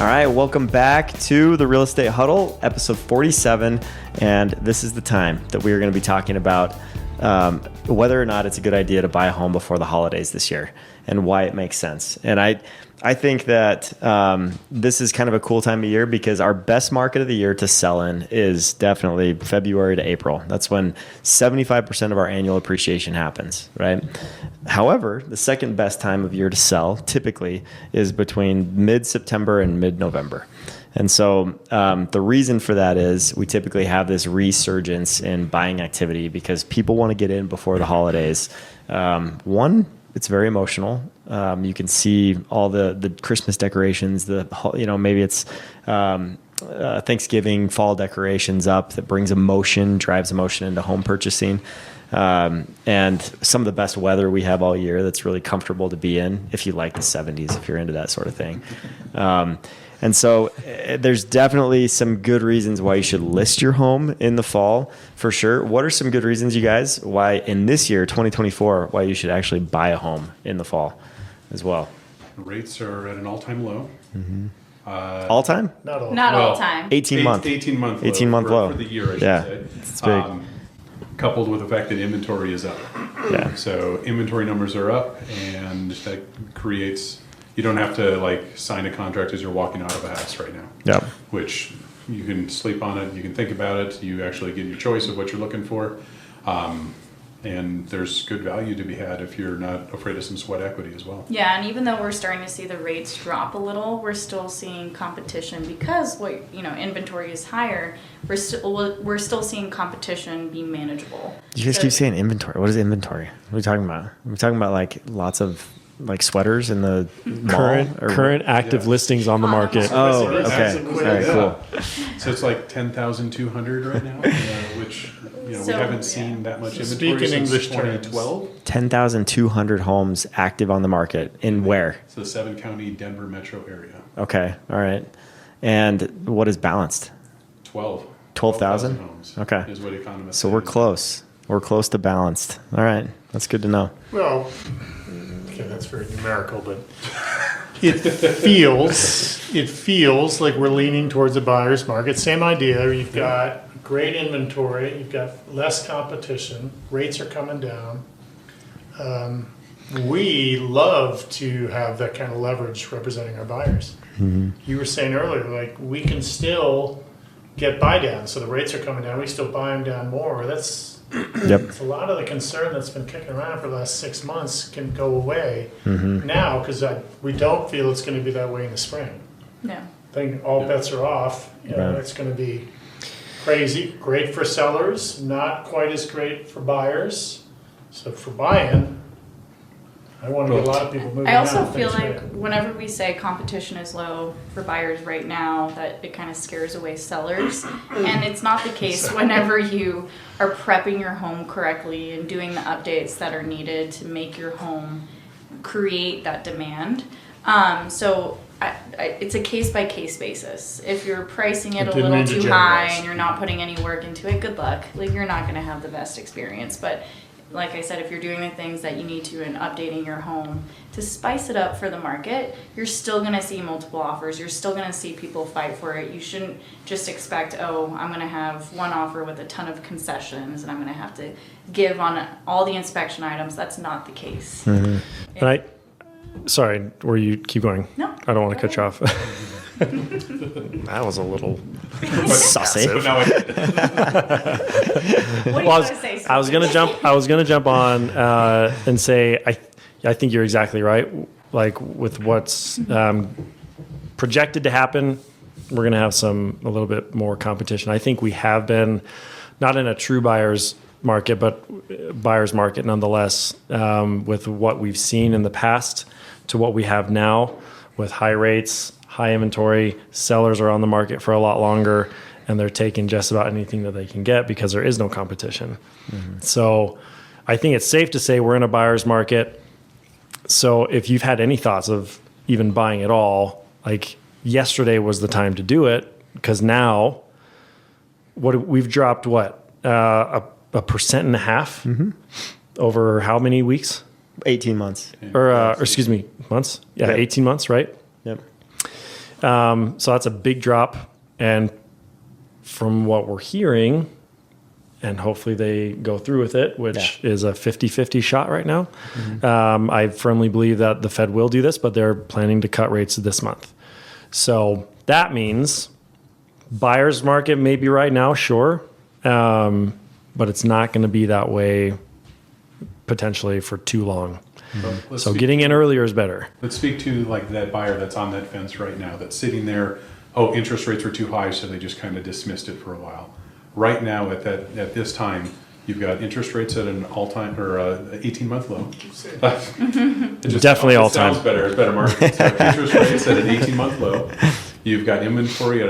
right, welcome back to the Real Estate Huddle, episode 47, and this is the time that we are going to be talking about whether or not it's a good idea to buy a home before the holidays this year and why it makes sense. And I think that this is kind of a cool time of year because our best market of the year to sell in is definitely February to April. That's when 75% of our annual appreciation happens, right? However, the second best time of year to sell typically is between mid-September and mid-November. And so the reason for that is we typically have this resurgence in buying activity because people want to get in before the holidays. One, it's very emotional. You can see all the Christmas decorations, maybe it's Thanksgiving, fall decorations up that brings emotion, drives emotion into home purchasing. And some of the best weather we have all year that's really comfortable to be in if you like the 70s, if you're into that sort of thing. And so there's definitely some good reasons why you should list your home in the fall for sure. What are some good reasons, you guys, why in this year, 2024, why you should actually buy a home in the fall as well? Rates are at an all-time low. Mm-hmm. All time? Not all time. 18 month. 18 month low. For the year, I should say. It's big. Coupled with the fact that inventory is up. Yeah. So inventory numbers are up, and that creates... You don't have to sign a contract as you're walking out of a house right now. Yep. Which you can sleep on it, you can think about it, you actually get your choice of what you're looking for. And there's good value to be had if you're not afraid of some sweat equity as well. Yeah, and even though we're starting to see the rates drop a little, we're still seeing competition because inventory is higher. We're still seeing competition be manageable. You guys keep saying inventory. What is inventory? What are we talking about? Are we talking about lots of sweaters in the current active listings on the market. Oh, okay. All right, cool. So it's like 10,200 right now, which we haven't seen that much inventory since English 2012. 10,200 homes active on the market in where? It's the 7-county Denver metro area. Okay, all right. And what is balanced? 12,000 homes. Okay. Is what economists So say. we're close. We're close to balanced. All right, that's good to know. Well, okay, that's very numerical, but it feels like we're leaning towards a buyer's market. Same idea. You've got great inventory. You've got less competition. Rates are coming down. We love to have that kind of leverage representing our buyers. Mm-hmm. You were saying earlier, we can still get buy down. So the rates are coming down. We still buy them down more. That's a lot of the concern that's been kicking around for the last 6 months can go away now because we don't feel it's going to be that way in the spring. No. I think all bets are off. It's going to be crazy. Great for sellers, not quite as great for buyers. So for buying, I want to get a lot of people moving. I also feel like whenever we say competition is low for buyers right now, that it kind of scares away sellers. And it's not the case whenever you are prepping your home correctly and doing the updates that are needed to make your home create that demand. So it's a case-by-case basis. If you're pricing it a little too high and you're not putting any work into it, good luck. You're not going to have the best experience. But like I said, if you're doing the things that you need to in updating your home to spice it up for the market, you're still going to see multiple offers. You're still going to see people fight for it. You shouldn't just expect, I'm going to have one offer with a ton of concessions and I'm going to have to give on all the inspection items. That's not the case. Mm-hmm. And sorry, were you keep going? No. I don't want to cut you off. That was a little saucy. But now What do you want to say? I was gonna jump on and say I think you're exactly right. With what's projected to happen, we're gonna have a little bit more competition. I think we have been not in a true buyer's market, but buyer's market nonetheless. With what we've seen in the past to what we have now, with high rates, high inventory, sellers are on the market for a lot longer, and they're taking just about anything that they can get because there is no competition. Mm-hmm. So I think it's safe to say we're in a buyer's market. So if you've had any thoughts of even buying at all, yesterday was the time to do it because now we've dropped a 1.5% over how many weeks? 18 months. Or excuse me, months? Yeah, 18 months, right? Yep. So that's a big drop. And from what we're hearing, and hopefully they go through with it, which is a 50-50 shot right now. I firmly believe that the Fed will do this, but they're planning to cut rates this month. So that means buyer's market maybe right now, sure, but it's not going to be that way potentially for too long. So getting in earlier is better. Let's speak to like that buyer that's on that fence right now, that's sitting there. Oh, interest rates were too high, so they just kind of dismissed it for a while. Right now, at this time, you've got interest rates at an all-time or 18-month low. Definitely all-time. Sounds better. It's better marketing. So interest rates at an 18-month low. You've got inventory at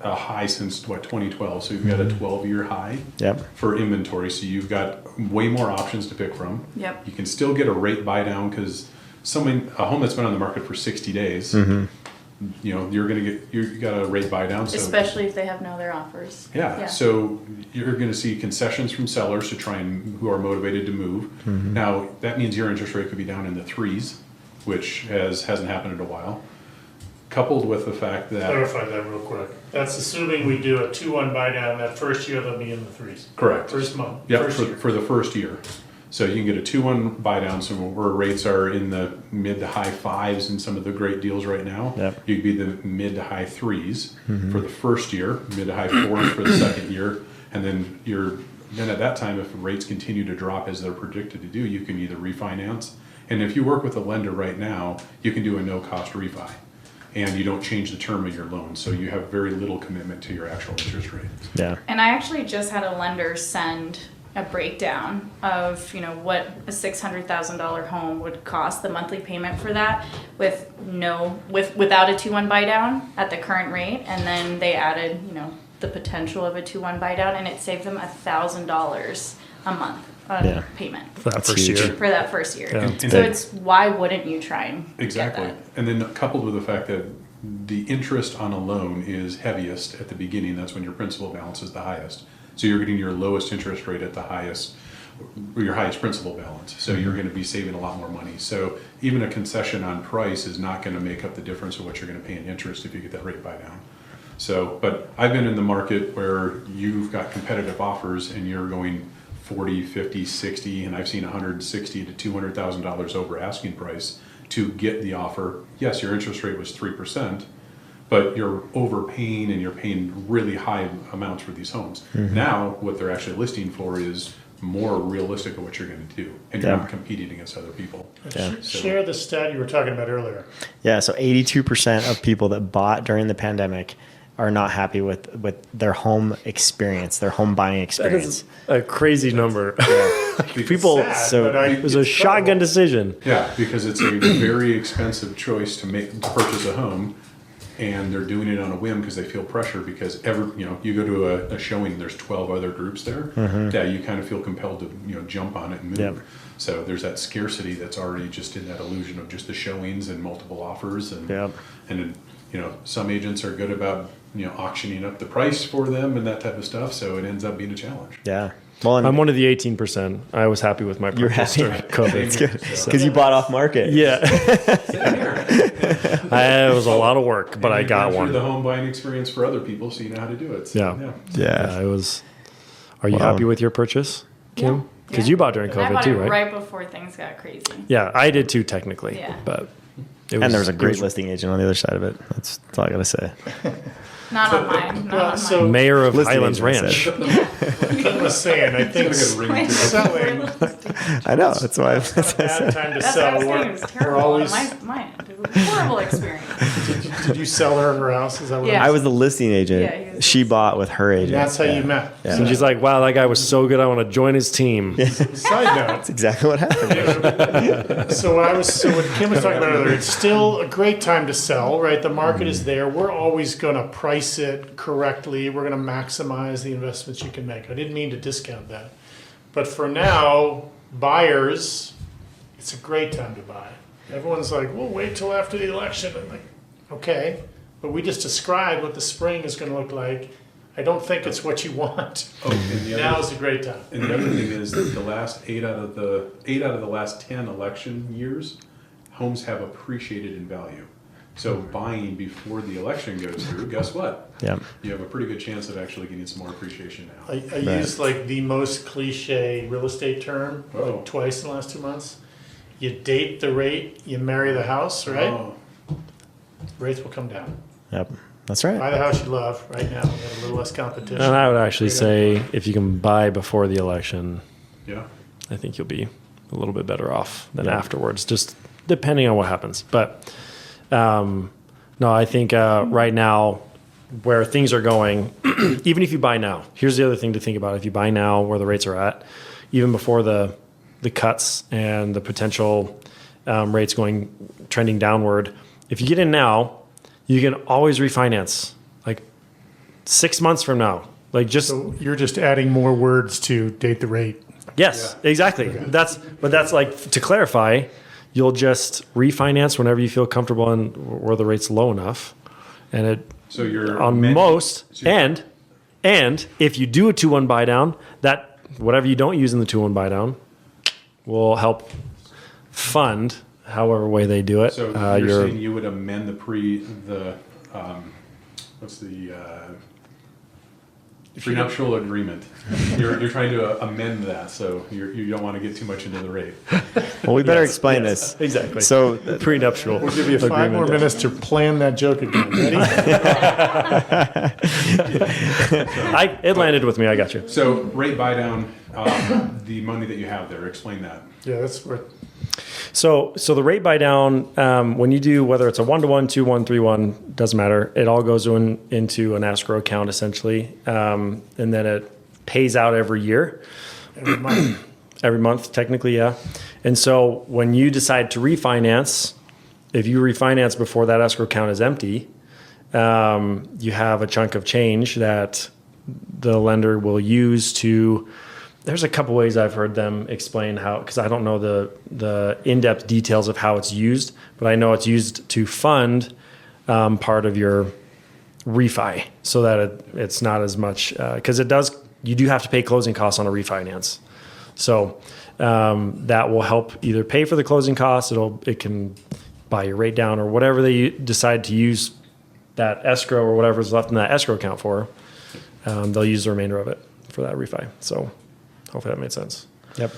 a high since 2012. So you've got a 12-year high for inventory. So you've got way more options to pick from. Yep. You can still get a rate buy down because a home that's been on the market for 60 days. You know, you got a rate buy down. So, especially if they have no other offers. Yeah. So you're going to see concessions from sellers to try who are motivated to move. Now that means your interest rate could be down in the 3s, which hasn't happened in a while. Coupled with the fact that clarify that real quick. That's assuming we do a 2-1 buy down. That first year they'll be in the 3s. Correct. First month. Yeah. For the first year. So you can get a 2-1 buy down, so where rates are in the mid to high 5s in some of the great deals right now. You could be the mid to high 3s for the first year, mid to high 4s for the second year, and then at that time, if rates continue to drop as they're predicted to do, you can either refinance, and if you work with a lender right now, you can do a no-cost refi, and you don't change the term of your loan, so you have very little commitment to your actual interest rate. Yeah. And I actually just had a lender send a breakdown of what a $600,000 home would cost, the monthly payment for that without a 2-1 buy down at the current rate, and then they added the potential of a 2-1 buy down, and it saved them $1,000 a month on payment For that first year. for that first year. Yeah. So it's why wouldn't you try and Exactly. get that? And then coupled with the fact that the interest on a loan is heaviest at the beginning, that's when your principal balance is the highest. So you're getting your lowest interest rate at the highest, or your highest principal balance. So you're going to be saving a lot more money. So even a concession on price is not going to make up the difference of what you're going to pay in interest if you get that rate buy down. So, but I've been in the market where you've got competitive offers and you're going 40, 50, 60, and I've seen $160,000 to $200,000 over asking price to get the offer. Yes, your interest rate was 3%, but you're overpaying and you're paying really high amounts for these homes. Now, what they're actually listing for is more realistic of what you're going to do, and you're not competing against other people. Share the stat you were talking about earlier. Yeah, so 82% of people that bought during the pandemic are not happy with their home experience, their home buying That experience. is a crazy number. People, Sad, so but it was a shotgun decision. Yeah, because it's a very expensive choice to purchase a home, and they're doing it on a whim because they feel pressure because you go to a showing and there's 12 other groups there. Yeah, you kind of feel compelled to jump on it and move. Yep. So there's that scarcity that's already just in that illusion of just the showings and multiple offers, and then some agents are good about auctioning up the price for them and that type of stuff. So it ends up being a challenge. Yeah. Well, I'm one of the 18%. I was happy with my You're purchase happy. during COVID. Because you bought off market. Yeah. It was a lot of work, but I got one. The home buying experience for other people, so you know how to do it. So, Yeah, it was. Are you happy with your purchase, Kim? Because you bought during I COVID bought too, it right? right before things got crazy. Yeah, I did too, technically. Yeah. But And there was a great listing agent on the other side of it. That's all I got to say. Not on mine. Not on so- mine. mayor of Listing Highlands agent Ranch. I was saying, I think It's gonna get a ring to it. selling I know. That's why. not a bad time to That's sell. what I was saying. It was We're terrible. always. My end. It was a horrible experience. Did you sell her house? Is that what? Yeah. I was the listing agent. Yeah, he was She bought with her agent. That's how Yeah. you met. Yeah. And she's like, wow, that guy was so good. I want to join his team. Side note. That's exactly what happened. So what Kim was talking about earlier, it's still a great time to sell, right? The market is there. We're always going to price it correctly. We're going to maximize the investments you can make. I didn't mean to discount that. But for now, buyers, it's a great time to buy. Everyone's like, well, wait till after the election. I'm like, okay, but we just described what the spring is going to look like. I don't think it's what you want. Oh, and the Now other, is a great time. and the other thing is that the last eight out of the last 10 election years, homes have appreciated in value. So buying before the election goes through, guess what? Yeah. You have a pretty good chance of actually getting some more appreciation now. I use like the most cliche real estate term Oh. like twice in the last 2 months. You date the rate, you marry the house, right? Oh, Rates will come down. Yep. That's right. Buy the house you love right now. You have a little less competition. And I would actually Great say idea. if you can buy before the election, yeah. I think you'll be a little bit better off than afterwards, just depending on what happens. But no, I think right now, where things are going, even if you buy now, here's the other thing to think about. If you buy now where the rates are at, even before the cuts and the potential rates trending downward, if you get in now, you can always refinance like 6 months from now. Like just So you're just adding more words to date the rate. yes, exactly. That's like to clarify, you'll just refinance whenever you feel comfortable and where the rate's low enough. And it So you're on amending- most and if you do a 2-1 buy down, that whatever you don't use in the 2-1 buy down will help fund however way they do it. So you're saying you would amend what's the prenuptial agreement? You're trying to amend that, so you don't want to get too much into the rate. Well, we better Yes, explain yes, this. exactly. So prenuptial. We'll give you 5 more minutes to plan that joke again. Ready? It landed with me. I got you. So rate buy down, the money that you have there. Explain that. Yeah, that's where. So the rate buy down, when you do, whether it's a 1-to-1, 2-1, 3-1, doesn't matter. It all goes into an escrow account essentially. And then it pays out every year, Every month. every month, technically. Yeah. And so when you decide to refinance, if you refinance before that escrow account is empty, you have a chunk of change that the lender will use to. There's a couple ways I've heard them explain how, because I don't know the in-depth details of how it's used, but I know it's used to fund part of your refi so that it's not as much, because you do have to pay closing costs on a refinance. So that will help either pay for the closing costs, it can buy your rate down or whatever they decide to use that escrow or whatever's left in that escrow account for. They'll use the remainder of it for that refi. So hopefully that made sense. Yep.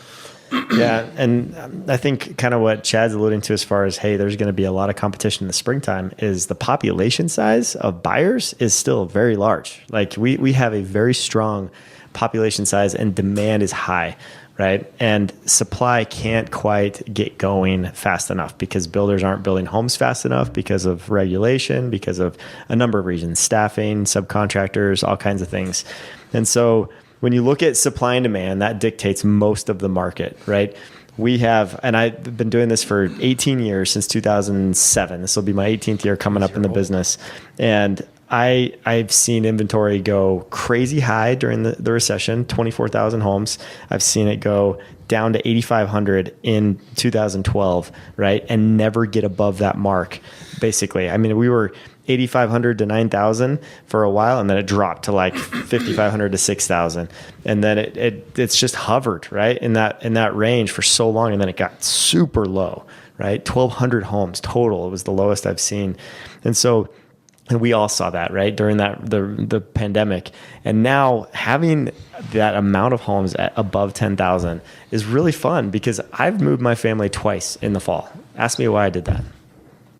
Yeah, and I think kind of what Chad's alluding to as far as, hey, there's going to be a lot of competition in the springtime is the population size of buyers is still very large. Like we have a very strong population size and demand is high, right? And supply can't quite get going fast enough because builders aren't building homes fast enough because of regulation, because of a number of reasons, staffing, subcontractors, all kinds of things. And so when you look at supply and demand, that dictates most of the market, right? We have, and I've been doing this for 18 years, since 2007. This will be my 18th year coming up in the business. And I've seen inventory go crazy high during the recession, 24,000 homes. I've seen it go down to 8,500 in 2012, right? And never get above that mark, basically. I mean, we were 8,500 to 9,000 for a while, and then it dropped to like 5,500 to 6,000, and then it's just hovered right in that range for so long, and then it got super low, right? 1,200 homes total. It was the lowest I've seen, and we all saw that right during the pandemic, and now having that amount of homes at above 10,000 is really fun because I've moved my family twice in the fall. Ask me why I did that.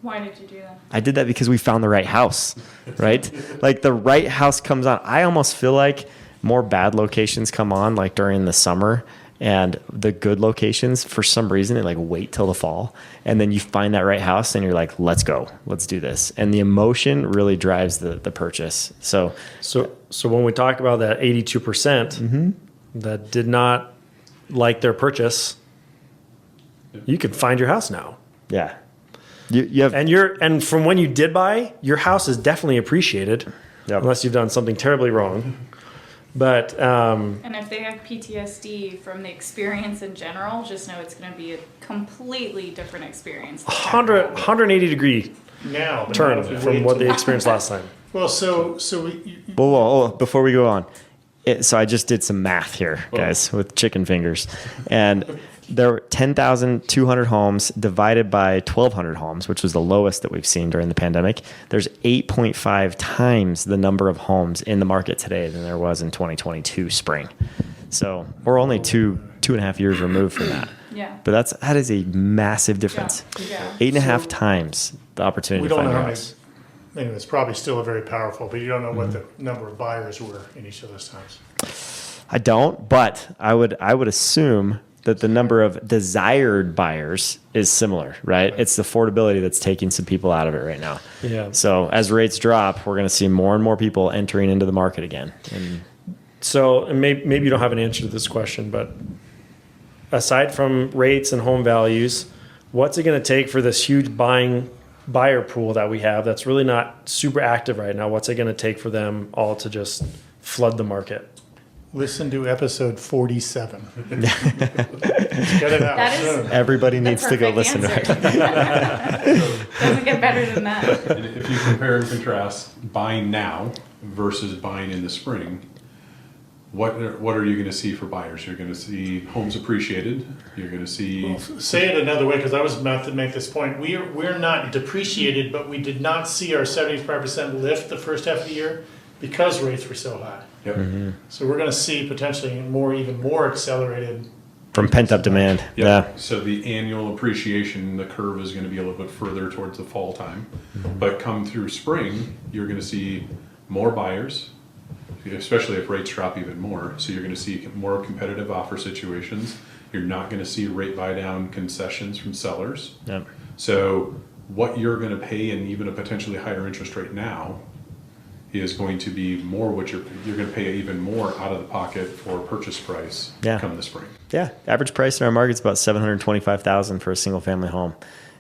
Why did you do that? I did that because we found the right house, right? Like the right house comes on. I almost feel like more bad locations come on like during the summer, and the good locations, for some reason, they like wait till the fall. And then you find that right house and you're like, let's go, let's do this. And the emotion really drives the purchase. So when we talk about that 82% that did not like their purchase, you can find your house now. yeah, you have, And from when you did buy, your house is definitely appreciated, Yep. unless you've done something terribly wrong. But And if they have PTSD from the experience in general, just know it's going to be a completely different experience. 180 degree Now. but turn not if we from wait what till- they experienced last time. Well, so whoa, before we go on. So I just did some math here, guys, with chicken fingers. And there were 10,200 homes divided by 1,200 homes, which was the lowest that we've seen during the pandemic. There's 8.5 times the number of homes in the market today than there was in 2022 spring. So we're only two and a half years removed from that. Yeah. But that is a massive difference. Yeah. 8.5 times the opportunity We to don't find know a how many, house. anyway, it's probably still very powerful, but you don't know what the number of buyers were in each of those times. I don't, but I would assume that the number of desired buyers is similar, right? It's the affordability that's taking some people out of it right now. Yeah. So as rates drop, we're going to see more and more people entering into the market again. And So, and maybe you don't have an answer to this question, but aside from rates and home values, what's it going to take for this huge buyer pool that we have that's really not super active right now? What's it going to take for them all to just flood the market? Listen to episode 47. Let's get it out That is- soon. everybody The needs to go perfect listen to it. answer. Doesn't get better than that. And if you compare and contrast buying now versus buying in the spring, what are you going to see for buyers? You're going to see homes appreciated. You're going to see Say it another way, because I was about to make this point. We're not depreciated, but we did not see our 75% lift the first half of the year because rates were so high. Yep. So we're going to see potentially even more accelerated. From pent-up demand. Yep. Yeah. So the annual appreciation, the curve is going to be a little bit further towards the fall time. But come through spring, you're going to see more buyers, especially if rates drop even more. So you're going to see more competitive offer situations. You're not going to see rate buy down concessions from sellers. Yep. So what you're going to pay and even a potentially higher interest rate now is going to be more what you're going to pay even more out of the pocket for purchase price come the spring. Yeah. Average price in our market is about $725,000 for a single family home.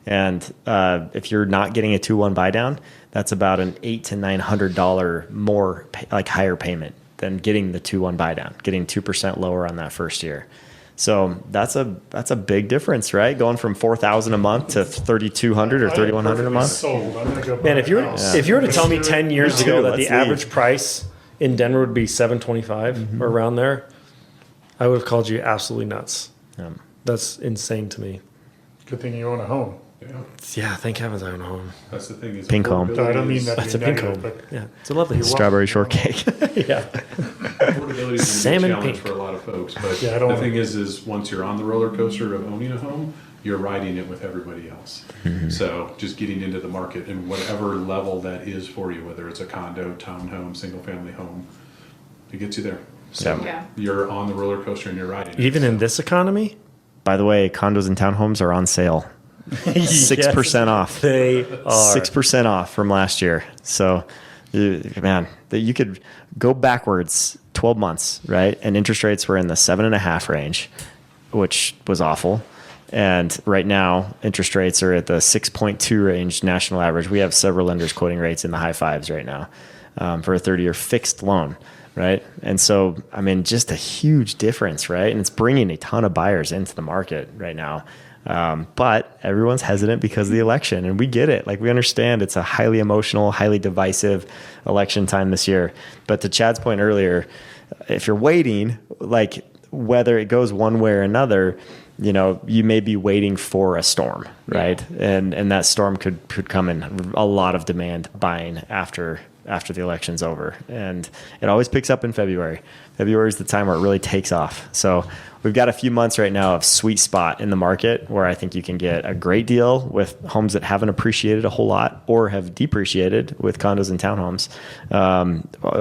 And if you're not getting a 2-1 buy down, that's about an $800 to $900 more higher payment than getting the 2-1 buy down, getting 2% lower on that first year. So that's a big difference, right? Going from $4,000 a month to $3,200 or $3,100 a month. Sold. I'm going to go buy Man, if a you were house. if you were to tell me 10 years Me too. ago that Let's the leave. average price in Denver would be $725 or around there, I would have called you absolutely nuts. Yeah. That's insane to me. Good thing you own a home. Yeah, Yeah, thank heavens I own a home. that's the thing. Is Pink home. affordability So I don't mean is- that to That's be a pink negative, home. but Yeah, it's a lovely home. Strawberry shortcake. Yeah. Affordability is a Salmon challenge pink. for a lot of folks, but Yeah, I don't the wanna- thing is once you're on the roller coaster of owning a home, you're riding it with everybody else. So just getting into the market and whatever level that is for you, whether it's a condo, townhome, single family home, it gets you there. So Yeah. you're on the roller coaster and you're riding it. Even in this economy, By the way, condos and townhomes are on sale. 6% off. they are. 6% off from last year. So, you could go backwards 12 months, right? And interest rates were in the 7.5 range, which was awful. And right now, interest rates are at the 6.2 range national average. We have several lenders quoting rates in the high fives right now for a 30-year fixed loan, right? And so, just a huge difference, right? And it's bringing a ton of buyers into the market right now. But everyone's hesitant because of the election, and we get it. Like, we understand it's a highly emotional, highly divisive election time this year. But to Chad's point earlier, if you're waiting, like whether it goes one way or another, you may be waiting for a storm, right? And that storm could come in a lot of demand buying after the election's over. And it always picks up in February. February is the time where it really takes off. So we've got a few months right now of sweet spot in the market where I think you can get a great deal with homes that haven't appreciated a whole lot or have depreciated with condos and townhomes.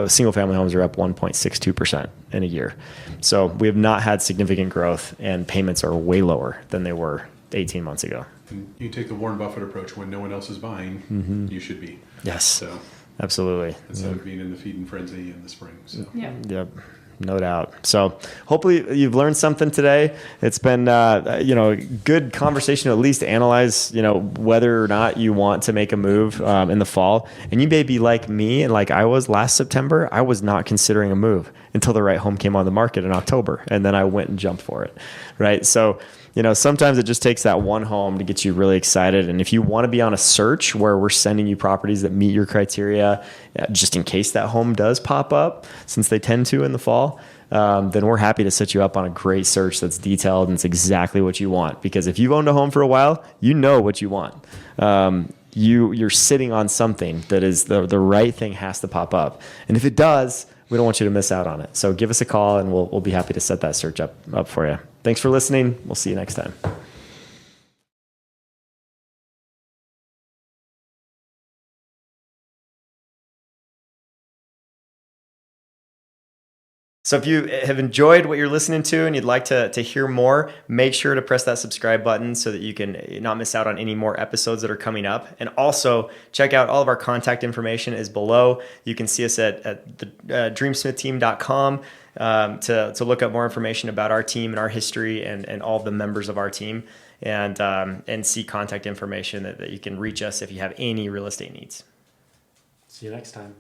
Single family homes are up 1.62% in a year. So we have not had significant growth, and payments are way lower than they were 18 months ago. And you take the Warren Buffett approach: when no one else is buying, you should be. Yes, So Good instead of being in the feeding frenzy in the spring. So Yeah. Yep. No doubt. So hopefully you've learned something today. It's been, good conversation to at least analyze, whether or not you want to make a move in the fall. And you may be like me and like I was last September. I was not considering a move until the right home came on the market in October. And then I went and jumped for it. Right. So sometimes it just takes that one home to get you really excited. And if you want to be on a search where we're sending you properties that meet your criteria, just in case that home does pop up, since they tend to in the fall, then we're happy to set you up on a great search that's detailed and it's exactly what you want. Because if you've owned a home for a while, you know what you want. You're sitting on something that is the right thing has to pop up. And if it does, we don't want you to miss out on it. So give us a call and we'll be happy to set that search up for you. Thanks for listening. We'll see you next time. So if you have enjoyed what you're listening to and you'd like to hear more, make sure to press that subscribe button so that you can not miss out on any more episodes that are coming up. And also check out all of our contact information is below. You can see us at the dreamsmithteam.com to look up more information about our team and our history and all of the members of our team and see contact information that you can reach us if you have any real estate needs. See you next time.